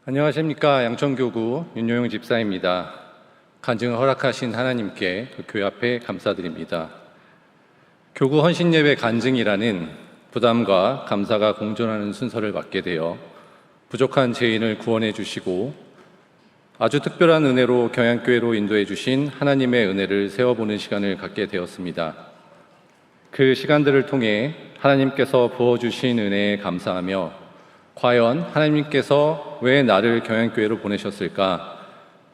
안녕하십니까. 양천교구 윤용영 집사입니다. 간증을 허락하신 하나님께 교회 앞에 감사드립니다. 교구 헌신예배 간증이라는 부담과 감사가 공존하는 순서를 맡게 되어 부족한 죄인을 구원해 주시고 아주 특별한 은혜로 경양교회로 인도해 주신 하나님의 은혜를 세워보는 시간을 갖게 되었습니다. 그 시간들을 통해 하나님께서 부어주신 은혜에 감사하며 과연 하나님께서 왜 나를 경양교회로 보내셨을까?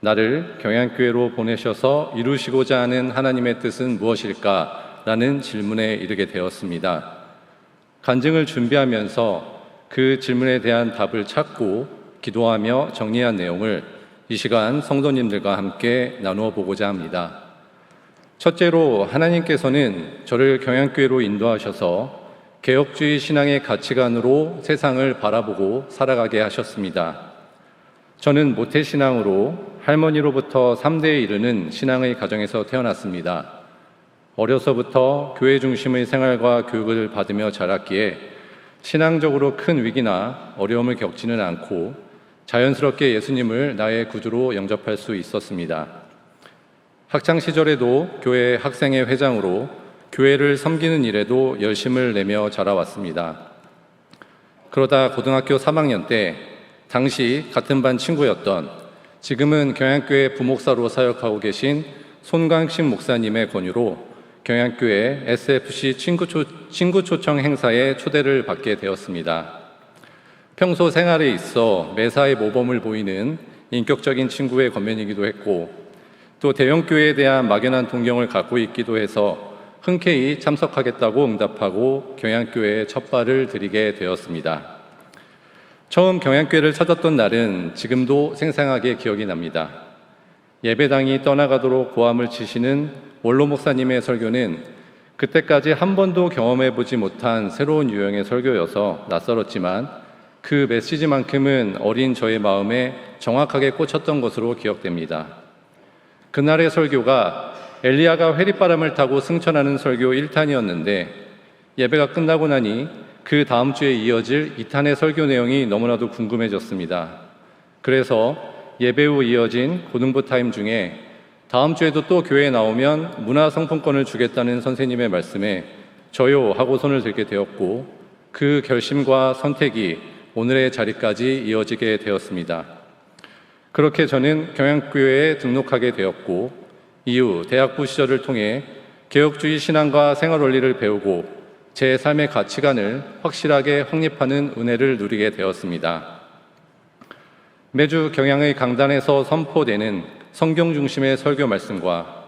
나를 경양교회로 보내셔서 이루시고자 하는 하나님의 뜻은 무엇일까? 라는 질문에 이르게 되었습니다. 간증을 준비하면서 그 질문에 대한 답을 찾고 기도하며 정리한 내용을 이 시간 성도님들과 함께 나누어 보고자 합니다. 첫째로 하나님께서는 저를 경양교회로 인도하셔서 개혁주의 신앙의 가치관으로 세상을 바라보고 살아가게 하셨습니다. 저는 모태신앙으로 할머니로부터 3대에 이르는 신앙의 가정에서 태어났습니다. 어려서부터 교회 중심의 생활과 교육을 받으며 자랐기에 신앙적으로 큰 위기나 어려움을 겪지는 않고 자연스럽게 예수님을 나의 구주로 영접할 수 있었습니다. 학창시절에도 교회 학생회 회장으로 교회를 섬기는 일에도 열심을 내며 자라왔습니다. 그러다 고등학교 3학년 때 당시 같은 반 친구였던 지금은 경양교회 부목사로 사역하고 계신 손광식 목사님의 권유로 경양교회 SFC 친구 초청 행사에 초대를 받게 되었습니다. 평소 생활에 있어 매사에 모범을 보이는 인격적인 친구의 겉면이기도 했고 또 대형교회에 대한 막연한 동경을 갖고 있기도 해서 흔쾌히 참석하겠다고 응답하고 경양교회에 첫 발을 들이게 되었습니다. 처음 경양교회를 찾았던 날은 지금도 생생하게 기억이 납니다. 예배당이 떠나가도록 고함을 치시는 원로 목사님의 설교는 그때까지 한 번도 경험해보지 못한 새로운 유형의 설교여서 낯설었지만 그 메시지만큼은 어린 저의 마음에 정확하게 꽂혔던 것으로 기억됩니다. 그날의 설교가 엘리야가 회리바람을 타고 승천하는 설교 1탄이었는데 예배가 끝나고 나니 그 다음 주에 이어질 2탄의 설교 내용이 너무나도 궁금해졌습니다. 그래서 예배 후 이어진 고등부 타임 중에 다음 주에도 또 교회에 나오면 문화상품권을 주겠다는 선생님의 말씀에 저요 하고 손을 들게 되었고 그 결심과 선택이 오늘의 자리까지 이어지게 되었습니다. 그렇게 저는 경양교회에 등록하게 되었고 이후 대학부 시절을 통해 개혁주의 신앙과 생활 원리를 배우고 제 삶의 가치관을 확실하게 확립하는 은혜를 누리게 되었습니다. 매주 경양의 강단에서 선포되는 성경 중심의 설교 말씀과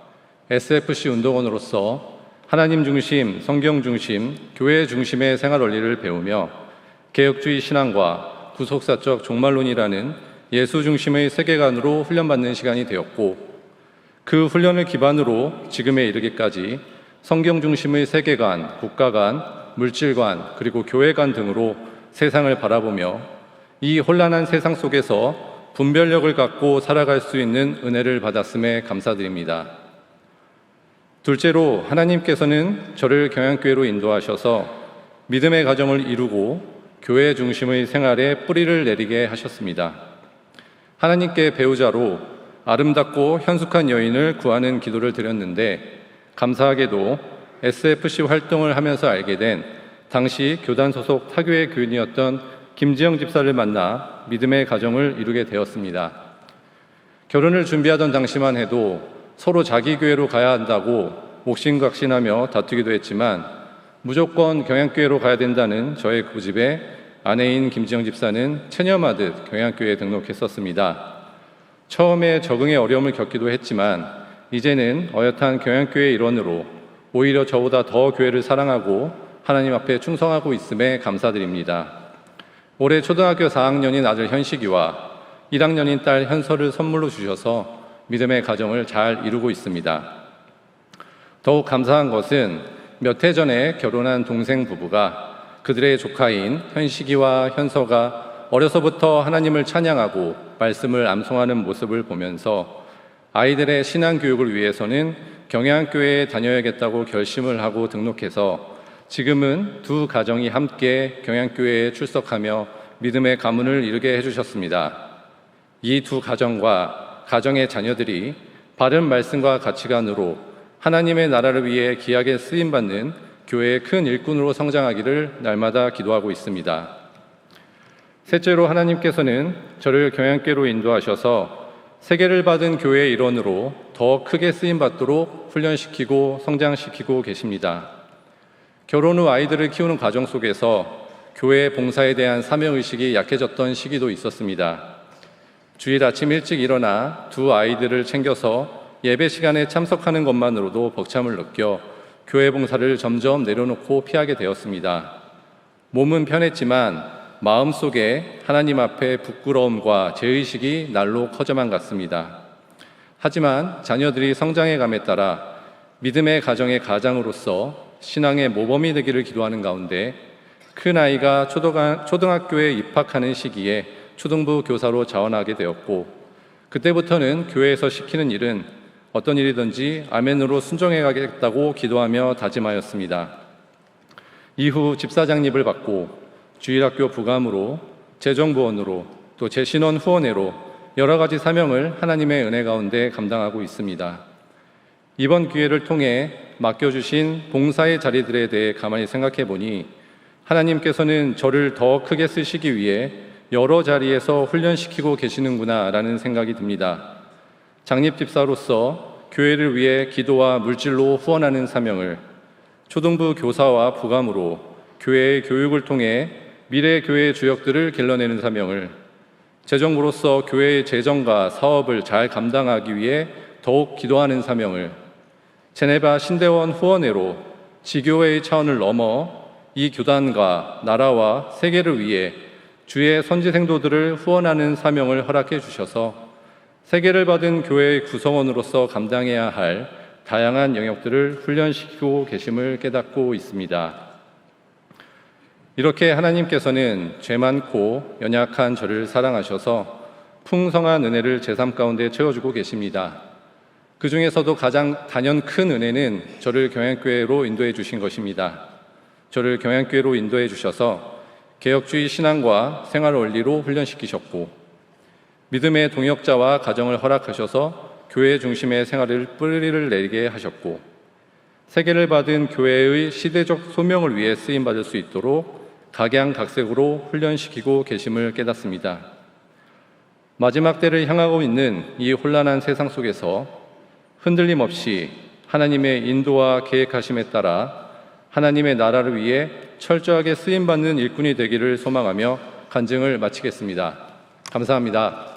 SFC 운동원으로서 하나님 중심, 성경 중심, 교회 중심의 생활 원리를 배우며 개혁주의 신앙과 구속사적 종말론이라는 예수 중심의 세계관으로 훈련받는 시간이 되었고 그 훈련을 기반으로 지금에 이르기까지 성경 중심의 세계관, 국가관, 물질관, 그리고 교회관 등으로 세상을 바라보며 이 혼란한 세상 속에서 분별력을 갖고 살아갈 수 있는 은혜를 받았음에 감사드립니다. 둘째로 하나님께서는 저를 경양교회로 인도하셔서 믿음의 가정을 이루고 교회 중심의 생활에 뿌리를 내리게 하셨습니다. 하나님께 배우자로 아름답고 현숙한 여인을 구하는 기도를 드렸는데 감사하게도 SFC 활동을 하면서 알게 된 당시 교단 소속 타교회 교인이었던 김지영 집사를 만나 믿음의 가정을 이루게 되었습니다. 결혼을 준비하던 당시만 해도 서로 자기 교회로 가야 한다고 옥신각신하며 다투기도 했지만 무조건 경양교회로 가야 된다는 저의 고집에 아내인 김지영 집사는 체념하듯 경양교회에 등록했었습니다. 처음에 적응에 어려움을 겪기도 했지만 이제는 어엿한 경양교회의 일원으로 오히려 저보다 더 교회를 사랑하고 하나님 앞에 충성하고 있음에 감사드립니다. 올해 초등학교 4학년인 아들 현식이와 1학년인 딸 현설을 선물로 주셔서 믿음의 가정을 잘 이루고 있습니다. 더욱 감사한 것은 몇 해 전에 결혼한 동생 부부가 그들의 조카인 현식이와 현서가 어려서부터 하나님을 찬양하고 말씀을 암송하는 모습을 보면서 아이들의 신앙교육을 위해서는 경양교회에 다녀야겠다고 결심을 하고 등록해서 지금은 두 가정이 함께 경양교회에 출석하며 믿음의 가문을 이루게 해주셨습니다. 이 두 가정과 가정의 자녀들이 바른 말씀과 가치관으로 하나님의 나라를 위해 귀하게 쓰임받는 교회의 큰 일꾼으로 성장하기를 날마다 기도하고 있습니다. 셋째로, 하나님께서는 저를 경양교회로 인도하셔서 세계를 받은 교회의 일원으로 더 크게 쓰임받도록 훈련시키고 성장시키고 계십니다. 결혼 후 아이들을 키우는 과정 속에서 교회 봉사에 대한 사명의식이 약해졌던 시기도 있었습니다. 주일 아침 일찍 일어나 두 아이들을 챙겨서 예배 시간에 참석하는 것만으로도 벅참을 느껴 교회 봉사를 점점 내려놓고 피하게 되었습니다. 몸은 편했지만 마음속에 하나님 앞에 부끄러움과 죄의식이 날로 커져만 갔습니다. 하지만 자녀들이 성장해감에 따라 믿음의 가정의 가장으로서 신앙의 모범이 되기를 기도하는 가운데 큰 아이가 초등학교에 입학하는 시기에 초등부 교사로 자원하게 되었고, 그때부터는 교회에서 시키는 일은 어떤 일이든지 아멘으로 순종해 가겠다고 기도하며 다짐하였습니다. 이후 집사장립을 받고 주일학교 부감으로, 재정부원으로, 또 재신원 후원회로 여러 가지 사명을 하나님의 은혜 가운데 감당하고 있습니다. 이번 기회를 통해 맡겨주신 봉사의 자리들에 대해 가만히 생각해 보니 하나님께서는 저를 더 크게 쓰시기 위해 여러 자리에서 훈련시키고 계시는구나 라는 생각이 듭니다. 장립집사로서 교회를 위해 기도와 물질로 후원하는 사명을, 초등부 교사와 부감으로 교회의 교육을 통해 미래 교회의 주역들을 길러내는 사명을, 재정부로서 교회의 재정과 사업을 잘 감당하기 위해 더욱 기도하는 사명을, 제네바 신대원 후원회로 지교회의 차원을 넘어 이 교단과 나라와 세계를 위해 주의 선지 생도들을 후원하는 사명을 허락해 주셔서 세계를 받은 교회의 구성원으로서 감당해야 할 다양한 영역들을 훈련시키고 계심을 깨닫고 있습니다. 이렇게 하나님께서는 죄 많고 연약한 저를 사랑하셔서 풍성한 은혜를 제 삶 가운데 채워주고 계십니다. 그 중에서도 가장 단연 큰 은혜는 저를 경양교회로 인도해 주신 것입니다. 저를 경양교회로 인도해 주셔서 개혁주의 신앙과 생활 원리로 훈련시키셨고, 믿음의 동역자와 가정을 허락하셔서 교회 중심의 생활을 뿌리를 내리게 하셨고, 세계를 받은 교회의 시대적 소명을 위해 쓰임받을 수 있도록 각양각색으로 훈련시키고 계심을 깨닫습니다. 마지막 때를 향하고 있는 이 혼란한 세상 속에서 흔들림 없이 하나님의 인도와 계획하심에 따라 하나님의 나라를 위해 철저하게 쓰임받는 일꾼이 되기를 소망하며 간증을 마치겠습니다. 감사합니다.